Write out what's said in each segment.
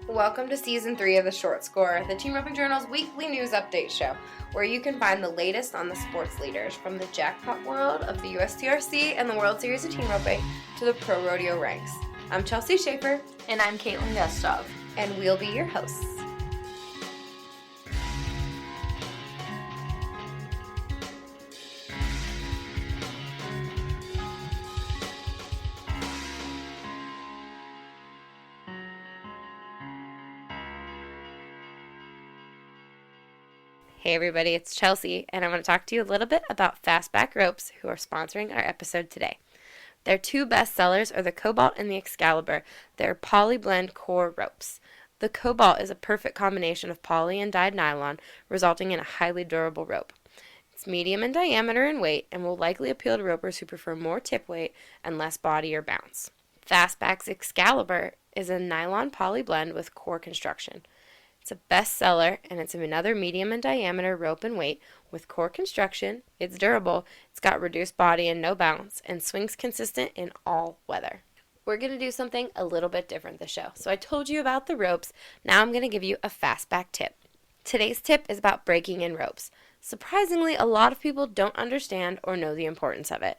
Welcome to Season 3 of The Short Score, the Team Roping Journal's weekly news update show, where you can find the latest on the sports leaders from the jackpot world of the USTRC and the World Series of Team Roping to the ProRodeo ranks. I'm Chelsea Shaffer. And I'm Kaitlin Gustave. And we'll be your hosts. Hey everybody, it's Chelsea, and I want to talk to you a little bit about Fastback Ropes, who are sponsoring our episode today. Their two best sellers are the Cobalt and the Excalibur. They're poly blend core ropes. The Cobalt is a perfect combination of poly and dyed nylon, resulting in a highly durable rope. It's medium in diameter and weight, and will likely appeal to ropers who prefer more tip weight and less body or bounce. Fastback's Excalibur is a nylon poly blend with core construction. It's a bestseller, and it's another medium in diameter rope and weight with core construction. It's durable, it's got reduced body and no bounce, and swings consistent in all weather. We're going to do something a little bit different this show. So I told you about the ropes. Now I'm going to give you a Fastback tip. Today's tip is about breaking in ropes. Surprisingly, a lot of people don't understand or know the importance of it.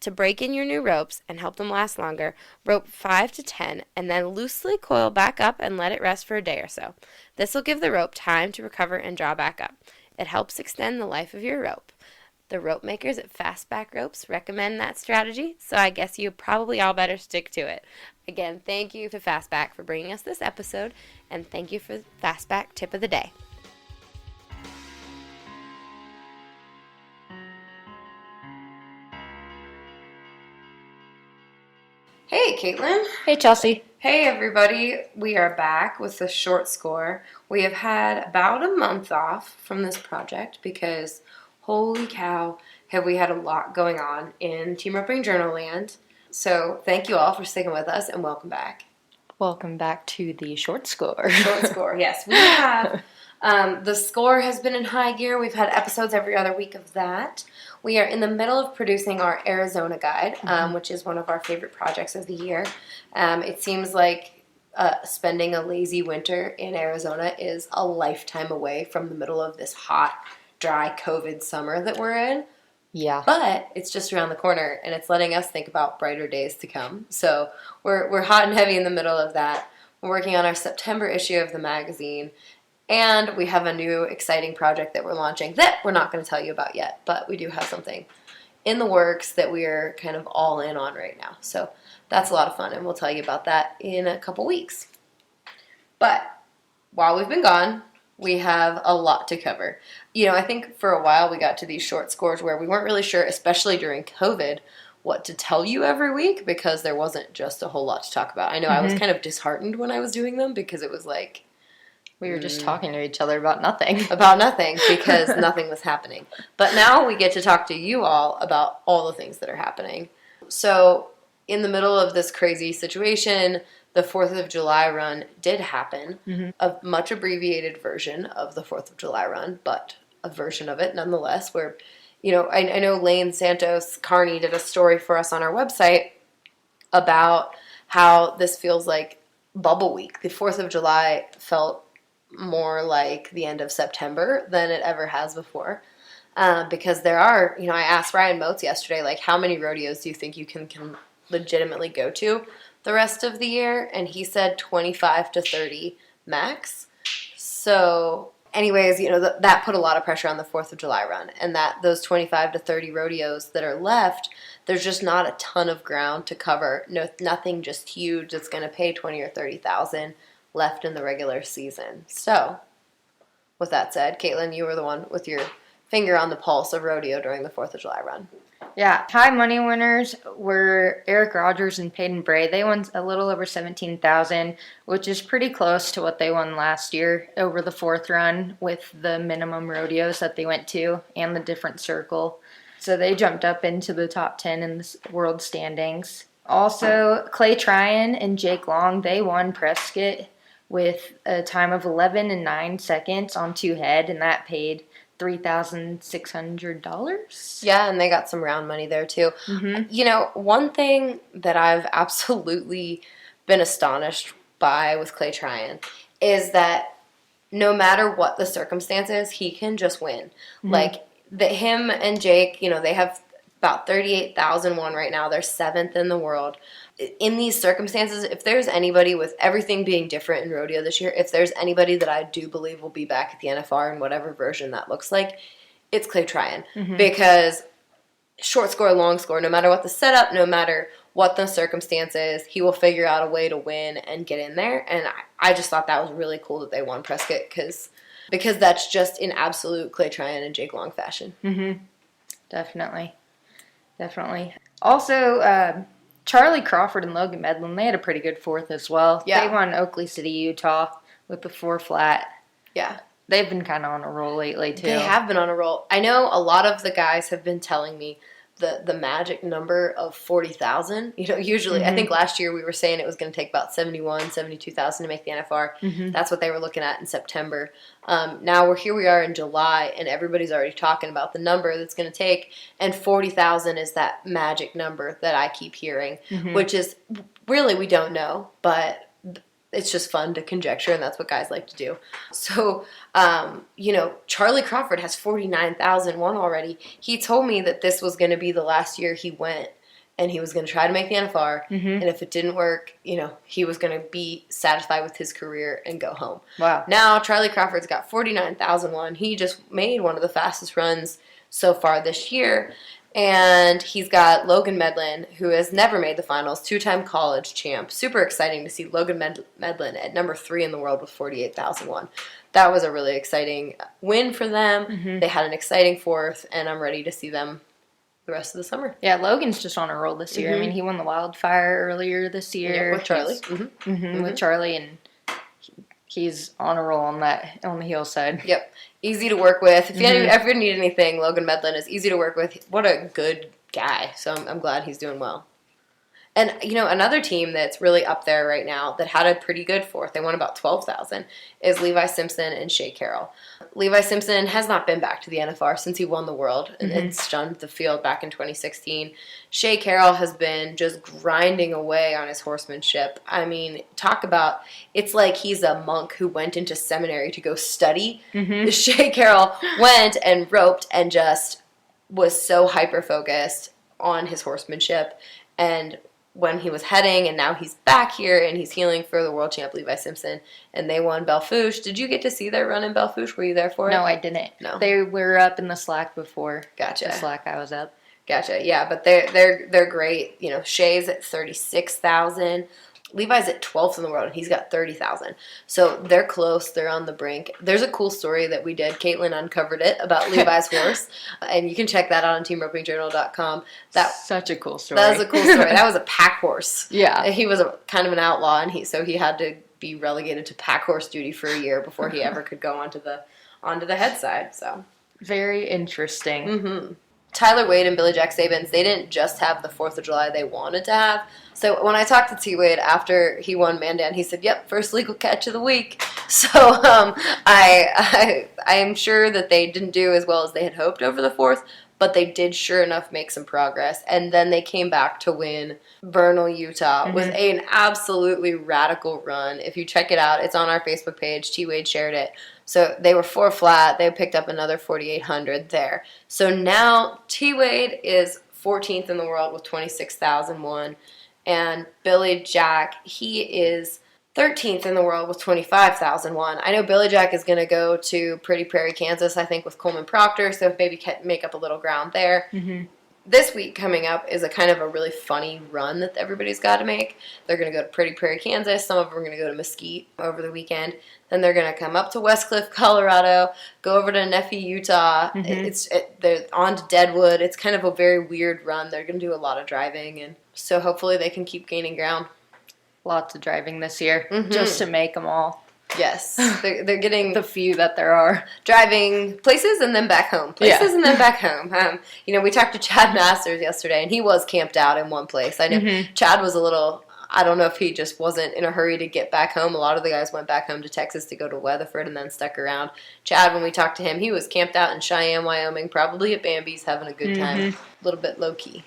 To break in your new ropes and help them last longer, rope 5 to 10 and then loosely coil back up and let it rest for a day or so. This will give the rope time to recover and draw back up. It helps extend the life of your rope. The rope makers at Fastback Ropes recommend that strategy, so I guess you probably all better stick to it. Again, thank you to Fastback for bringing us this episode, and thank you for the Fastback tip of the day. Hey, Kaitlin. Hey, Chelsea. Hey, everybody. We are back with the Short Score. We have had about a month off from this project because, holy cow, have we had a lot going on in Team Roping Journal land. So thank you all for sticking with us, and welcome back. Welcome back to the Short Score. Short Score, yes. We have, the score has been in high gear. We've had episodes every other week of that. We are in the middle of producing our Arizona guide, which is one of our favorite projects of the year. It seems like spending a lazy winter in Arizona is a lifetime away from the middle of this hot, dry COVID summer that we're in. Yeah. But it's just around the corner, and it's letting us think about brighter days to come. So we're hot and heavy in the middle of that. We're working on our September issue of the magazine. And we have a new exciting project that we're launching that we're not going to tell you about yet, but we do have something in the works that we are kind of all in on right now. So that's a lot of fun, and we'll tell you about that in a couple weeks. But while we've been gone, we have a lot to cover. You know, I think for a while we got to these short scores where we weren't really sure, especially during COVID, what to tell you every week because there wasn't just a whole lot to talk about. I know I was kind of disheartened when I was doing them because it was like, we were just talking to each other about nothing. About nothing, because nothing was happening. But now we get to talk to you all about all the things that are happening. So, in the middle of this crazy situation, the 4th of July run did happen. A much abbreviated version of the 4th of July run, but a version of it nonetheless, where, you know, I know Lane Santos Carney did a story for us on our website about how this feels like bubble week. The 4th of July felt more like the end of September than it ever has before. Because there are, you know, I asked Ryan Motes yesterday, like, how many rodeos do you think you can legitimately go to the rest of the year? And he said 25 to 30 max. So anyways, you know, that put a lot of pressure on the 4th of July run. And that those 25 to 30 rodeos that are left, there's just not a ton of ground to cover. No, nothing just huge that's going to pay 20 or 30,000 left in the regular season. So, with that said, Kaitlin, you were the one with your finger on the pulse of rodeo during the 4th of July run. Yeah, high money winners were Eric Rogers and Peyton Bray. They won a little over $17,000, which is pretty close to what they won last year over the 4th run with the minimum rodeos that they went to and the different circle. So they jumped up into the top 10 in the world standings. Also, Clay Tryon and Jake Long, they won Prescott with a time of 11 and 9 seconds on 2 head, and that paid $3,600. Yeah, and they got some round money there too. You know, one thing that I've absolutely been astonished by with Clay Tryon is that no matter what the circumstances, he can just win. Mm-hmm. Like, him and Jake, they have about 38,001 right now. They're 7th in the world. In these circumstances, if there's anybody, with everything being different in rodeo this year, if there's anybody that I do believe will be back at the NFR in whatever version that looks like, it's Clay Tryon. Mm-hmm. Because short score, long score, no matter what the setup, no matter what the circumstances, he will figure out a way to win and get in there. And I just thought that was really cool that they won Prescott, because that's just in absolute Clay Tryon and Jake Long fashion. Mm-hmm. Definitely. Also, Charlie Crawford and Logan Medlin, they had a pretty good 4th as well. Yeah. They won Oakley City, Utah with the 4 flat. Yeah. They've been kind of on a roll lately, too. They have been on a roll. I know a lot of the guys have been telling me the magic number of 40,000. Usually, mm-hmm. I think last year we were saying it was going to take about 72,000 to make the NFR. Mm-hmm. That's what they were looking at in September. Now we are in July, and everybody's already talking about the number that's going to take, and 40,000 is that magic number that I keep hearing, mm-hmm. which is really, we don't know, but it's just fun to conjecture, and that's what guys like to do. So, Charlie Crawford has 49,001 already. He told me that this was going to be the last year he went, and he was going to try to make the NFR, mm-hmm. and if it didn't work, he was going to be satisfied with his career and go home. Wow. Now, Charlie Crawford's got 49,001. He just made one of the fastest runs so far this year. And he's got Logan Medlin, who has never made the finals, 2-time college champ. Super exciting to see Logan Medlin at number 3 in the world with 48,001. That was a really exciting win for them. Mm-hmm. They had an exciting 4th, and I'm ready to see them the rest of the summer. Yeah, Logan's just on a roll this year. Mm-hmm. I mean, he won the Wildfire earlier this year. Yeah, with Charlie. Mm-hmm. Mm-hmm, mm-hmm. With Charlie, and he's on a roll on the hillside. Yep. Easy to work with. If you ever need anything, Logan Medlin is easy to work with. What a good guy. So I'm glad he's doing well. And, another team that's really up there right now that had a pretty good 4th, they won about 12,000, is Levi Simpson and Shea Carroll. Levi Simpson has not been back to the NFR since he won the World and stunned the field back in 2016. Shea Carroll has been just grinding away on his horsemanship. I mean, talk about, it's like he's a monk who went into seminary to go study. Mm-hmm. Shea Carroll went and roped and just was so hyper-focused on his horsemanship, and when he was heading, and now he's back here, and he's healing for the world champ Levi Simpson, and they won Belle-Fourche. Did you get to see their run in Belle-Fourche? Were you there for it? No, I didn't. No. They were up in the slack before. Gotcha. The slack I was up. Gotcha. Yeah, but they're great. Shea's at 36,000. Levi's at 12th in the world, and he's got 30,000. So they're close. They're on the brink. There's a cool story that we did. Kaitlin uncovered it about Levi's horse, and you can check that out on teamropingjournal.com. That's such a cool story. That was a cool story. That was a pack horse. Yeah. He was kind of an outlaw, and he had to be relegated to pack horse duty for a year before he ever could go onto the head side. So very interesting. Mm-hmm. Tyler Wade and Billy Jack Sabins, they didn't just have the 4th of July they wanted to have. So when I talked to T. Wade after he won Mandan, he said, yep, first legal catch of the week. So I am sure that they didn't do as well as they had hoped over the 4th, but they did sure enough make some progress. And then they came back to win Vernal, Utah, with an absolutely radical run. If you check it out, it's on our Facebook page. T. Wade shared it. So they were 4 flat. They picked up another 4,800 there. So now T. Wade is 14th in the world with 26,001. And Billy Jack, he is 13th in the world with 25,001. I know Billy Jack is going to go to Pretty Prairie, Kansas, I think, with Coleman Proctor. So maybe make up a little ground there. Mm-hmm. This week coming up is a kind of a really funny run that everybody's got to make. They're going to go to Pretty Prairie, Kansas. Some of them are going to go to Mesquite over the weekend. Then they're going to come up to Westcliff, Colorado, go over to Nephi, Utah. Mm-hmm. They're on to Deadwood. It's kind of a very weird run. They're going to do a lot of driving, and so hopefully they can keep gaining ground. Lots of driving this year, just to make them all. Yes, they're getting the few that there are. Driving places and then back home. And then back home. We talked to Chad Masters yesterday, and he was camped out in one place. I know Chad was a little, I don't know if he just wasn't in a hurry to get back home. A lot of the guys went back home to Texas to go to Weatherford and then stuck around. Chad, when we talked to him, he was camped out in Cheyenne, Wyoming, probably at Bambi's, having a good time. A little bit low-key.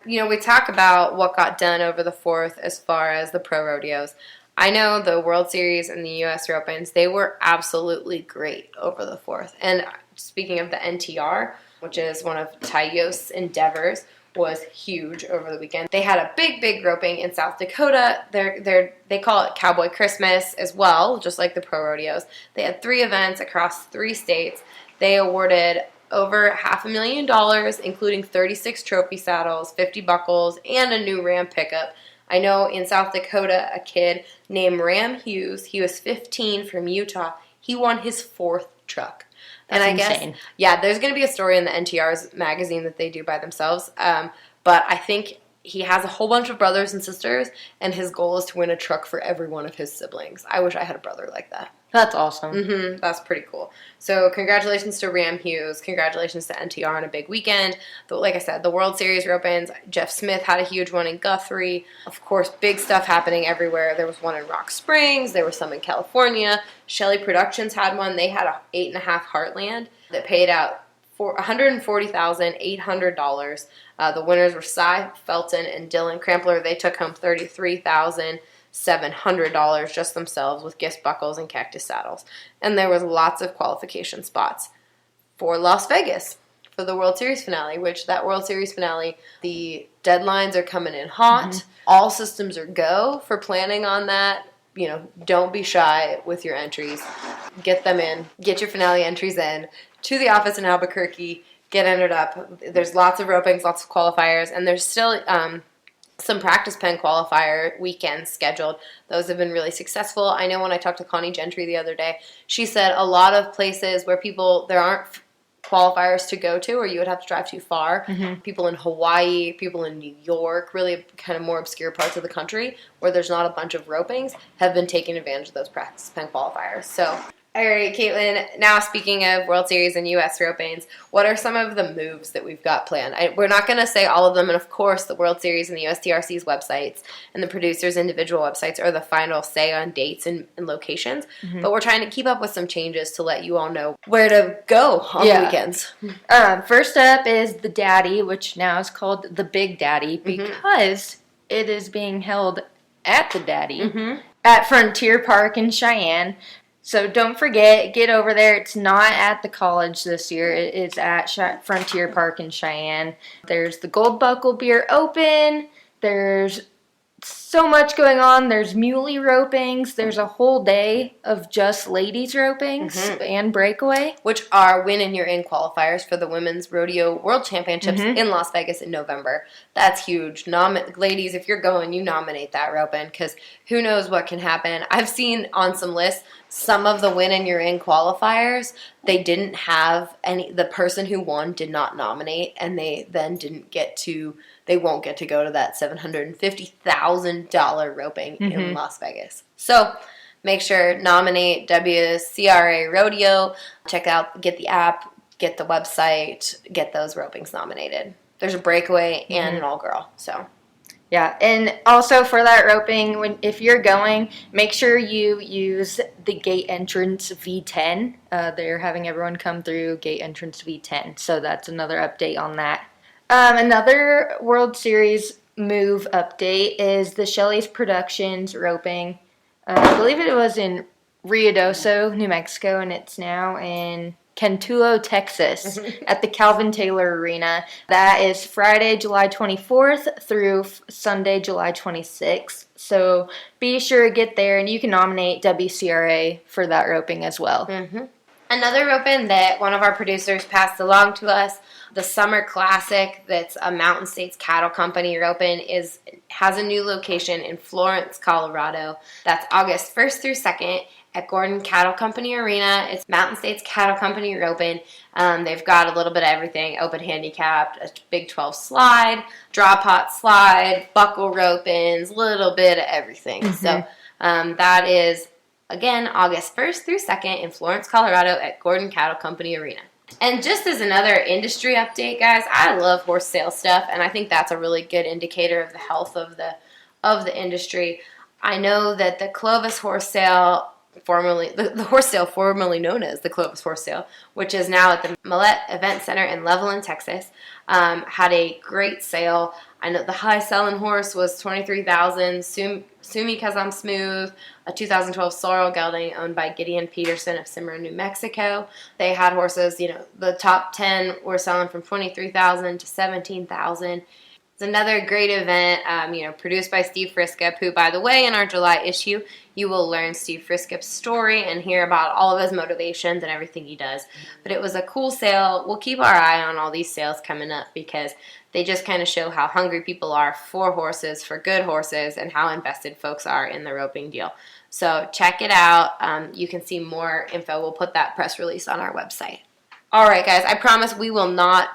We talk about what got done over the 4th as far as the pro rodeos. I know the World Series and the U.S. Ropings, they were absolutely great over the 4th. And speaking of the NTR, which is one of Tyos' endeavors, was huge over the weekend. They had a big roping in South Dakota. They call it Cowboy Christmas as well, just like the ProRodeos. They had 3 events across 3 states. They awarded over $500,000, including 36 trophy saddles, 50 buckles, and a new Ram pickup. I know in South Dakota, a kid named Ram Hughes, he was 15 from Utah. He won his 4th truck. That's and I insane. guess, yeah, there's going to be a story in the NTR's magazine that they do by themselves. But I think he has a whole bunch of brothers and sisters, and his goal is to win a truck for every one of his siblings. I wish I had a brother like that. That's awesome. That's pretty cool. So congratulations to Ram Hughes. Congratulations to NTR on a big weekend. But like I said, the World Series Ropings, Jeff Smith had a huge one in Guthrie. Of course, big stuff happening everywhere. There was one in Rock Springs. There was some in California. Shelley Productions had one. They had a 8.5 Heartland that paid out for $140,800. The winners were Cy Felton and Dylan Crampler. They took home $33,700 just themselves with gift buckles and cactus saddles. And there was lots of qualification spots for Las Vegas for the World Series finale, which that World Series finale, the deadlines are coming in hot. All systems are go for planning on that. You know, don't be shy with your entries. Get them in. Get your finale entries in to the office in Albuquerque. Get entered up. There's lots of ropings, lots of qualifiers, and there's still some practice pen qualifier weekends scheduled. Those have been really successful. I know when I talked to Connie Gentry the other day, she said a lot of places where there aren't qualifiers to go to, or you would have to drive too far. People in Hawaii, people in New York, really kind of more obscure parts of the country where there's not a bunch of ropings, have been taking advantage of those practice pen qualifiers. So, all right, Kaitlin, now speaking of World Series and U.S. Ropings, what are some of the moves that we've got planned? We're not going to say all of them, and of course the World Series and the USTRC's websites and the producers' individual websites are the final say on dates and locations, but we're trying to keep up with some changes to let you all know where to go on the weekends. First up is the Daddy, which now is called the Big Daddy because it is being held at the Daddy at Frontier Park in Cheyenne. So don't forget, get over there. It's not at the college this year. It is at Frontier Park in Cheyenne. There's the Gold Buckle Beer Open. There's so much going on. There's muley ropings. There's a whole day of just ladies ropings and breakaway, which are win and you're in qualifiers for the Women's Rodeo World Championships in Las Vegas in November. That's huge. Ladies, if you're going, you nominate that roping because who knows what can happen. I've seen on some lists some of the win and you're in qualifiers, they didn't have the person who won did not nominate, and they then they won't get to go to that $750,000 roping in Las Vegas. So make sure, nominate WCRA Rodeo, check out, get the app, get the website, get those ropings nominated. There's a breakaway and an all-girl, so. Yeah, and also for that roping, if you're going, make sure you use the gate entrance V10. They're having everyone come through gate entrance V10, so that's another update on that. Another World Series move update is the Shelley's Productions roping. I believe it was in Ruidoso, New Mexico, and it's now in Cantulo, Texas, at the Calvin Taylor Arena. That is Friday, July 24th through Sunday, July 26th. So be sure to get there, and you can nominate WCRA for that roping as well. Another roping that one of our producers passed along to us, the Summer Classic, that's a Mountain States Cattle Company roping, has a new location in Florence, Colorado. That's August 1st through 2nd. At Gordon Cattle Company Arena. It's Mountain States Cattle Company roping. They've got a little bit of everything: open handicapped, a Big 12 slide, draw pot slide, buckle ropings, little bit of everything. So that is, again, August 1st through 2nd in Florence, Colorado at Gordon Cattle Company Arena. And just as another industry update, guys, I love horse sale stuff, and I think that's a really good indicator of the health of the industry. I know that the Clovis horse sale the horse sale formerly known as the Clovis Horse Sale, which is now at the Millette Event Center in Levelland, Texas. Had a great sale. I know the high selling horse was $23,000. Sue Me 'Cause I'm Smooth, a 2012 sorrel gelding owned by Gideon Peterson of Cimarron, New Mexico. They had horses, the top 10 were selling from $23,000 to $17,000. It's another great event, produced by Steve Friskip, who, by the way, in our July issue, you will learn Steve Friskip's story and hear about all of his motivations and everything he does. But it was a cool sale. We'll keep our eye on all these sales coming up because they just kind of show how hungry people are for horses, for good horses, and how invested folks are in the roping deal. So check it out. You can see more info. We'll put that press release on our website. All right, guys, I promise we will not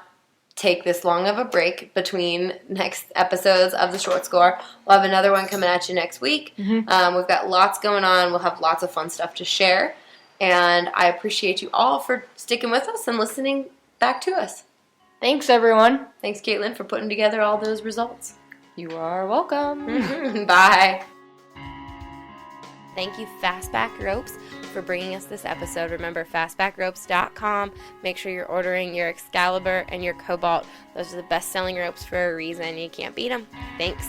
take this long of a break between next episodes of the Short Score. We'll have another one coming at you next week. We've got lots going on. We'll have lots of fun stuff to share. And I appreciate you all for sticking with us and listening back to us. Thanks, everyone. Thanks, Kaitlin, for putting together all those results. You are welcome. Bye. Thank you, Fastback Ropes, for bringing us this episode. Remember, fastbackropes.com. Make sure you're ordering your Excalibur and your Cobalt. Those are the best-selling ropes for a reason. You can't beat them. Thanks.